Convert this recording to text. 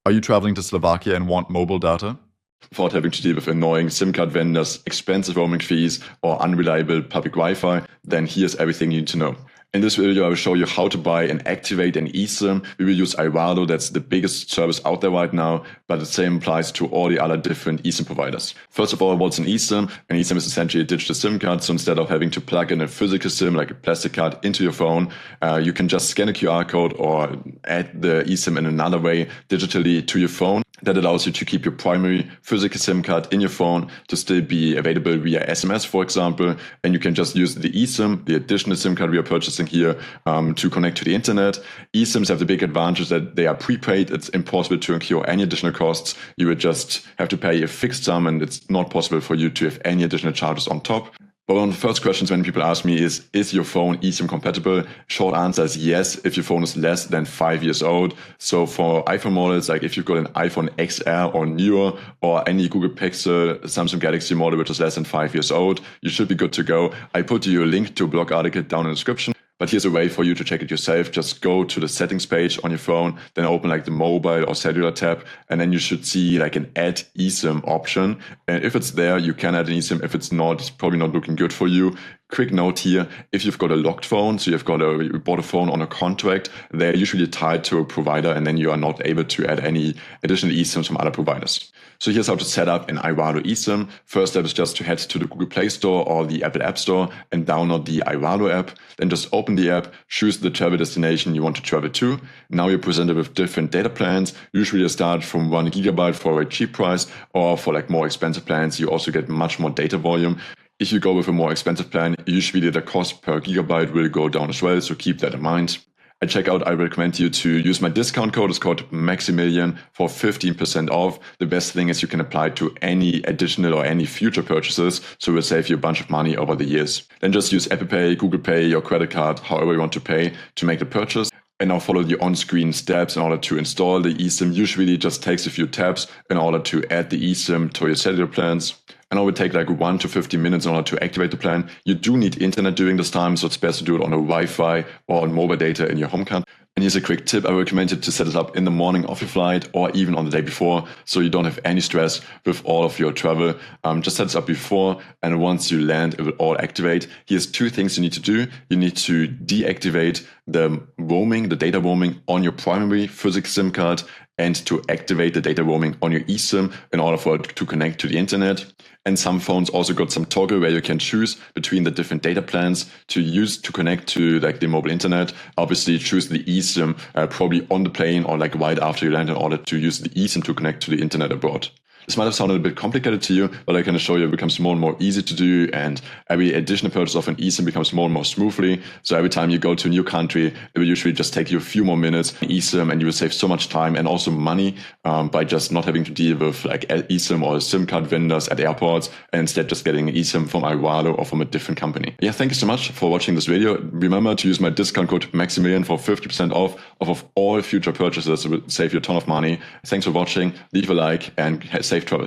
Are you traveling to Slovakia and want mobile data? Without having to deal with annoying SIM card vendors, expensive roaming fees, or unreliable public Wi-Fi, then here's everything you need to know. In this video, I will show you how to buy and activate an eSIM. We will use iValo, that's the biggest service out there right now, but the same applies to all the other different eSIM providers. First of all, what's an eSIM? An eSIM is essentially a digital SIM card, so instead of having to plug in a physical SIM like a plastic card into your phone, you can just scan a QR code or add the eSIM in another way digitally to your phone. That allows you to keep your primary physical SIM card in your phone to still be available via SMS, for example, and you can just use the eSIM, the additional SIM card we are purchasing here, to connect to the internet. eSIMs have the big advantage that they are prepaid. It's impossible to incur any additional costs. You would just have to pay a fixed sum, and it's not possible for you to have any additional charges on top. But one of the first questions when people ask me is your phone eSIM compatible? Short answer is yes, if your phone is less than 5 years old. So for iPhone models, like if you've got an iPhone XR or newer, or any Google Pixel, Samsung Galaxy model which is less than 5 years old, you should be good to go. I put you a link to a blog article down in the description. But here's a way for you to check it yourself. Just go to the settings page on your phone, then open like the mobile or cellular tab, and then you should see like an add eSIM option. And if it's there, you can add an eSIM. If it's not, it's probably not looking good for you. Quick note here, if you've got a locked phone, so you bought a phone on a contract, they're usually tied to a provider, and then you are not able to add any additional eSIMs from other providers. So here's how to set up an iValo eSIM. First step is just to head to the Google Play Store or the Apple App Store and download the iValo app. Then just open the app, choose the travel destination you want to travel to. Now you're presented with different data plans. Usually you start from 1 GB for a cheap price, or for like more expensive plans, you also get much more data volume. If you go with a more expensive plan, usually the cost per gigabyte will go down as well, so keep that in mind. At checkout, I recommend you to use my discount code. It's called Maximilian for 15% off. The best thing is you can apply to any additional or any future purchases, so it will save you a bunch of money over the years. Then just use Apple Pay, Google Pay, your credit card, however you want to pay to make the purchase. And now follow the on-screen steps in order to install the eSIM. Usually it just takes a few taps in order to add the eSIM to your cellular plans. And it will take like 1 to 15 minutes in order to activate the plan. You do need internet during this time, so it's best to do it on a Wi-Fi or on mobile data in your home country. And here's a quick tip. I recommend you to set it up in the morning of your flight or even on the day before, so you don't have any stress with all of your travel. Just set it up before, and once you land, it will all activate. Here's 2 things you need to do. You need to deactivate the roaming, the data roaming on your primary physical SIM card, and to activate the data roaming on your eSIM in order for it to connect to the internet. And some phones also got some toggle where you can choose between the different data plans to use to connect to like the mobile internet. Obviously choose the eSIM probably on the plane or like right after you land in order to use the eSIM to connect to the internet abroad. This might have sounded a bit complicated to you, but I can assure you it becomes more and more easy to do, and every additional purchase of an eSIM becomes more and more smoothly. So every time you go to a new country, it will usually just take you a few more minutes eSIM, and you will save so much time and also money by just not having to deal with like eSIM or SIM card vendors at airports, and instead just getting an eSIM from iValo or from a different company. Yeah, thank you so much for watching this video. Remember to use my discount code Maximilian for 50% off of all future purchases. It will save you a ton of money. Thanks for watching. Leave a like and safe travel.